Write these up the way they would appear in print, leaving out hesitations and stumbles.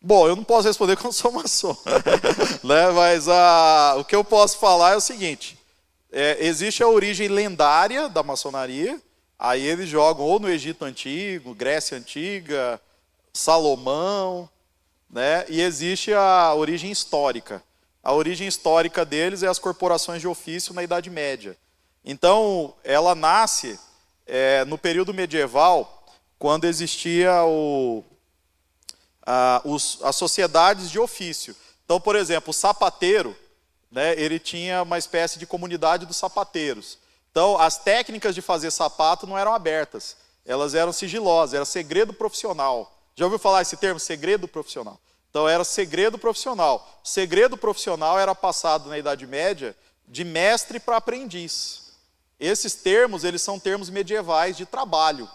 Bom, eu não posso responder porque eu não sou maçom, né? Mas o que eu posso falar é o seguinte, existe a origem lendária da maçonaria, aí eles jogam ou no Egito Antigo, Grécia Antiga, Salomão, né? E existe a origem histórica. A origem histórica deles é as corporações de ofício na Idade Média. Então, ela nasce no período medieval, quando existia as sociedades de ofício. Então, por exemplo, o sapateiro, né, ele tinha uma espécie de comunidade dos sapateiros. Então, as técnicas de fazer sapato não eram abertas, elas eram sigilosas, era segredo profissional. Já ouviu falar esse termo, segredo profissional? Então, era segredo profissional. Segredo profissional era passado na Idade Média de mestre para aprendiz. Esses termos, eles são termos medievais de trabalho.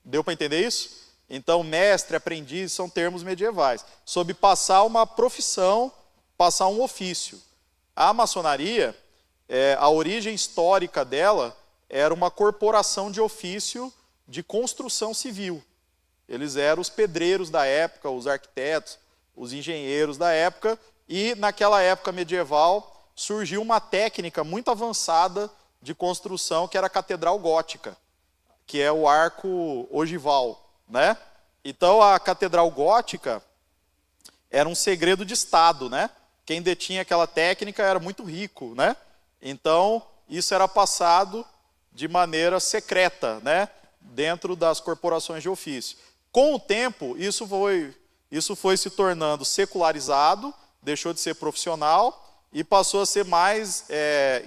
Deu para entender isso? Então, mestre, aprendiz, são termos medievais. Sobre passar uma profissão, passar um ofício. A maçonaria, a origem histórica dela era uma corporação de ofício de construção civil. Eles eram os pedreiros da época, os arquitetos, os engenheiros da época, e naquela época medieval surgiu uma técnica muito avançada de construção, que era a catedral gótica, que é o arco ogival, né? Então a catedral gótica era um segredo de Estado, né? Quem detinha aquela técnica era muito rico, né? Então isso era passado de maneira secreta, né? Dentro das corporações de ofício. Com o tempo, isso foi se tornando secularizado, deixou de ser profissional e passou a ser mais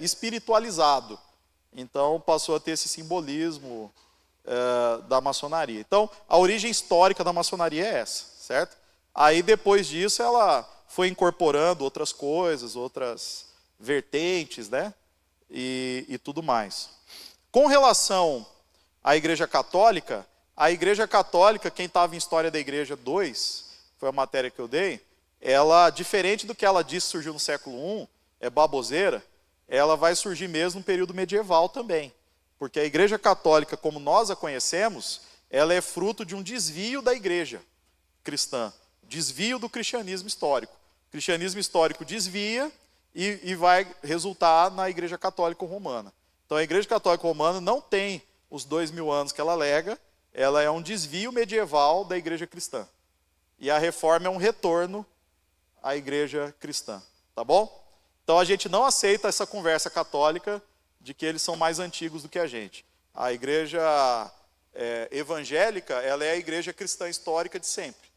espiritualizado. Então passou a ter esse simbolismo da maçonaria. Então, a origem histórica da maçonaria é essa, certo? Aí, depois disso, ela foi incorporando outras coisas, outras vertentes, né? E tudo mais. Com relação à Igreja Católica, quem estava em História da Igreja 2, foi a matéria que eu dei, ela, diferente do que ela disse surgiu no século I, é baboseira, ela vai surgir mesmo no período medieval também. Porque a Igreja Católica, como nós a conhecemos, ela é fruto de um desvio da Igreja cristã, desvio do cristianismo histórico. O cristianismo histórico desvia e vai resultar na Igreja Católica Romana. Então a Igreja Católica Romana não tem os 2000 anos que ela alega, ela é um desvio medieval da Igreja cristã. E a reforma é um retorno à Igreja cristã, tá bom? Então a gente não aceita essa conversa católica de que eles são mais antigos do que a gente. A igreja evangélica, ela é a igreja cristã histórica de sempre.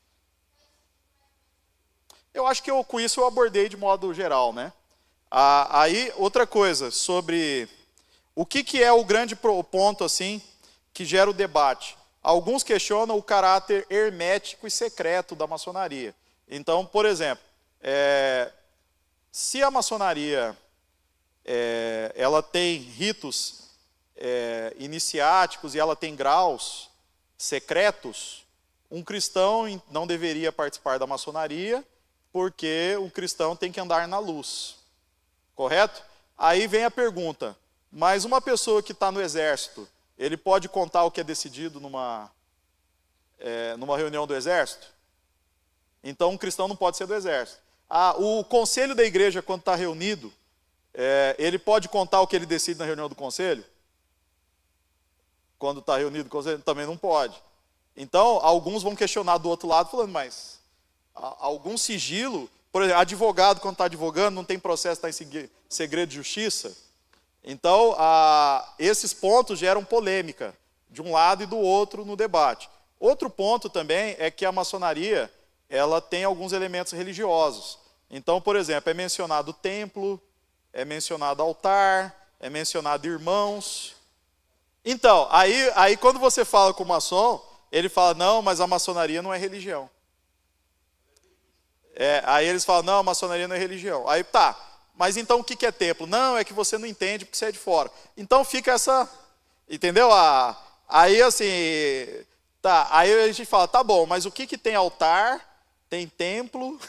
Eu acho que com isso eu abordei de modo geral, né? Aí, outra coisa, sobre o que é o grande ponto assim, que gera o debate. Alguns questionam o caráter hermético e secreto da maçonaria. Então, por exemplo, se a maçonaria ela tem ritos iniciáticos e ela tem graus secretos, um cristão não deveria participar da maçonaria, porque o cristão tem que andar na luz. Correto? Aí vem a pergunta, mas uma pessoa que está no exército, ele pode contar o que é decidido numa reunião do exército? Então um cristão não pode ser do exército. O conselho da igreja, quando está reunido, ele pode contar o que ele decide na reunião do conselho? Quando está reunido o conselho, também não pode. Então, alguns vão questionar do outro lado, falando, mas algum sigilo, por exemplo, advogado, quando está advogando, não tem processo, está em segredo de justiça? Então, esses pontos geram polêmica, de um lado e do outro no debate. Outro ponto também é que a maçonaria, ela tem alguns elementos religiosos. Então, por exemplo, é mencionado o templo, é mencionado altar, é mencionado irmãos. Então, aí quando você fala com o maçom, ele fala, não, mas a maçonaria não é religião. Aí eles falam, não, a maçonaria não é religião. Aí tá, mas então o que é templo? Não, é que você não entende porque você é de fora. Então fica essa, entendeu? Aí assim, tá, aí a gente fala, tá bom, mas o que tem altar, tem templo,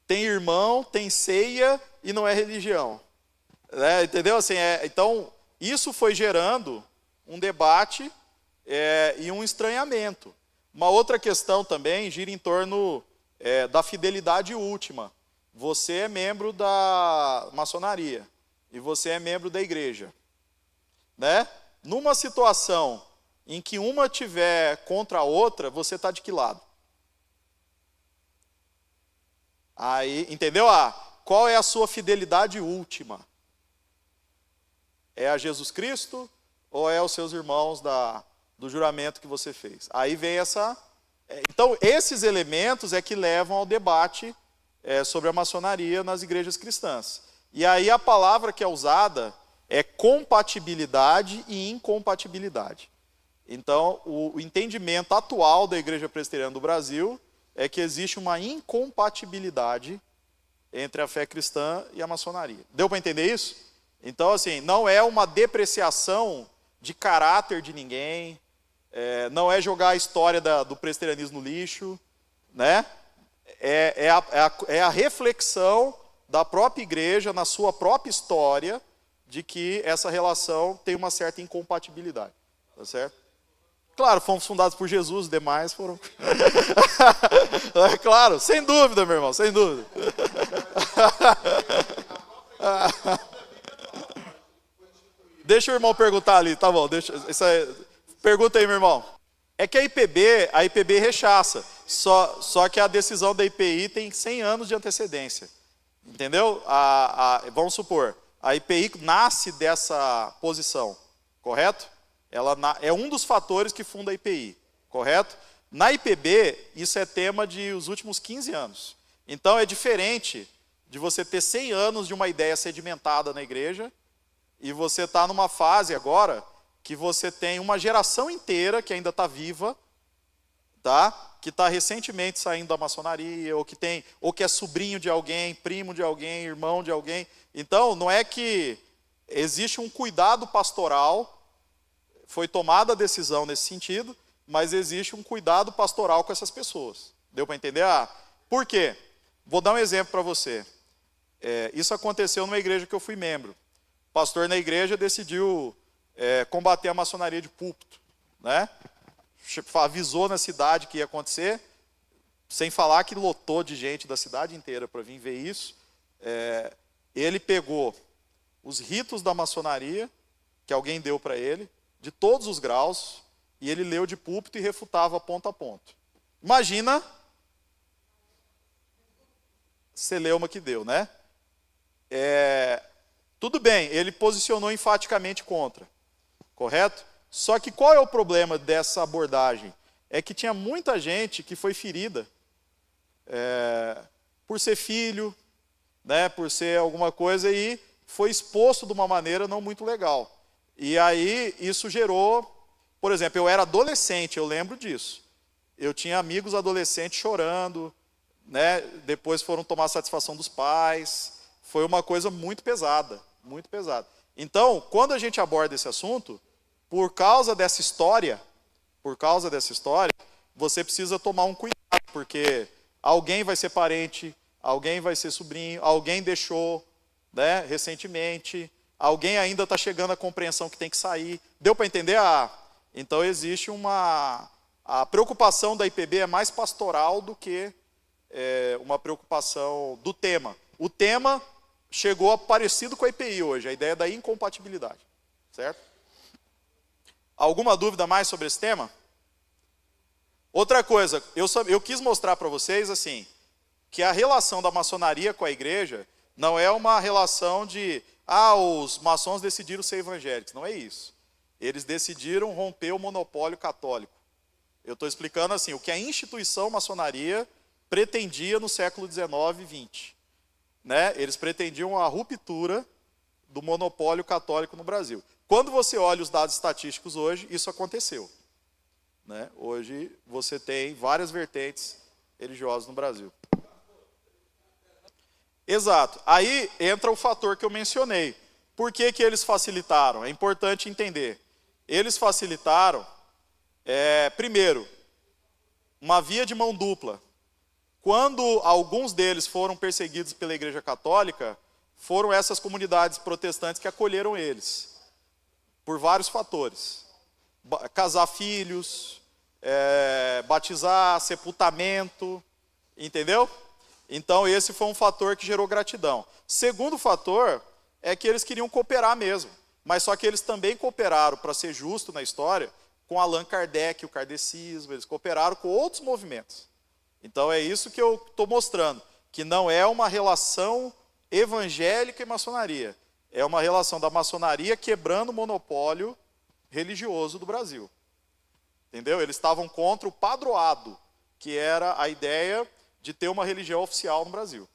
tem irmão, tem ceia e não é religião? Entendeu? Assim, então, isso foi gerando um debate e um estranhamento. Uma outra questão também gira em torno da fidelidade última. Você é membro da maçonaria e você é membro da igreja, né? Numa situação em que uma tiver contra a outra, você está de que lado? Aí, entendeu? Qual é a sua fidelidade última? É a Jesus Cristo ou é aos seus irmãos do juramento que você fez? Aí vem essa... Então, esses elementos é que levam ao debate sobre a maçonaria nas igrejas cristãs. E aí a palavra que é usada é compatibilidade e incompatibilidade. Então, o entendimento atual da Igreja Presbiteriana do Brasil é que existe uma incompatibilidade entre a fé cristã e a maçonaria. Deu para entender isso? Então, assim, não é uma depreciação de caráter de ninguém, não é jogar a história do presbiterianismo no lixo, né? É a reflexão da própria igreja, na sua própria história, de que essa relação tem uma certa incompatibilidade. Tá certo? Claro, fomos fundados por Jesus, os demais foram... Claro, sem dúvida, meu irmão, sem dúvida. Deixa o irmão perguntar ali, tá bom. Pergunta aí, meu irmão. É que a IPB rechaça, só que a decisão da IPI tem 100 anos de antecedência. Entendeu? Vamos supor, a IPI nasce dessa posição, correto? Ela é um dos fatores que funda a IPI, correto? Na IPB, isso é tema de os últimos 15 anos. Então, é diferente de você ter 100 anos de uma ideia sedimentada na igreja e você está numa fase agora que você tem uma geração inteira que ainda está viva, tá? Que está recentemente saindo da maçonaria, ou que é sobrinho de alguém, primo de alguém, irmão de alguém. Então, não é que existe um cuidado pastoral, foi tomada a decisão nesse sentido, mas existe um cuidado pastoral com essas pessoas. Deu para entender? Por quê? Vou dar um exemplo para você. Isso aconteceu numa igreja que eu fui membro. O pastor na igreja decidiu combater a maçonaria de púlpito, né? Avisou na cidade que ia acontecer, sem falar que lotou de gente da cidade inteira para vir ver isso. Ele pegou os ritos da maçonaria, que alguém deu para ele, de todos os graus, e ele leu de púlpito e refutava ponto a ponto. Imagina, celeuma que deu, né? Tudo bem, ele posicionou enfaticamente contra, correto? Só que qual é o problema dessa abordagem? É que tinha muita gente que foi ferida por ser filho, né, por ser alguma coisa, e foi exposto de uma maneira não muito legal. E aí isso gerou, por exemplo, eu era adolescente, eu lembro disso. Eu tinha amigos adolescentes chorando, né, depois foram tomar satisfação dos pais. Foi uma coisa muito pesada, muito pesada. Então, quando a gente aborda esse assunto, por causa dessa história, você precisa tomar um cuidado, porque alguém vai ser parente, alguém vai ser sobrinho, alguém deixou, né, recentemente, alguém ainda está chegando à compreensão que tem que sair. Deu para entender? Então existe a preocupação da IPB é mais pastoral do que uma preocupação do tema. O tema chegou parecido com a IPI hoje, a ideia da incompatibilidade, certo? Alguma dúvida mais sobre esse tema? Outra coisa, eu quis mostrar para vocês assim, que a relação da maçonaria com a igreja não é uma relação de, os maçons decidiram ser evangélicos. Não é isso. Eles decidiram romper o monopólio católico. Eu estou explicando assim, o que a instituição maçonaria pretendia no século XIX e XX. Né? Eles pretendiam a ruptura do monopólio católico no Brasil. Quando você olha os dados estatísticos hoje, isso aconteceu. Né? Hoje você tem várias vertentes religiosas no Brasil. Exato. Aí entra o fator que eu mencionei. Por que que eles facilitaram? É importante entender. Eles facilitaram, primeiro, uma via de mão dupla. Quando alguns deles foram perseguidos pela Igreja Católica, foram essas comunidades protestantes que acolheram eles, por vários fatores. Casar filhos, batizar, sepultamento, Entendeu? Então esse foi um fator que gerou gratidão. Segundo fator é que eles queriam cooperar mesmo, mas só que eles também cooperaram, para ser justo na história, com Allan Kardec, o kardecismo, eles cooperaram com outros movimentos. Então é isso que eu estou mostrando, que não é uma relação evangélica e maçonaria, é uma relação da maçonaria quebrando o monopólio religioso do Brasil. Entendeu? Eles estavam contra o padroado, que era a ideia de ter uma religião oficial no Brasil.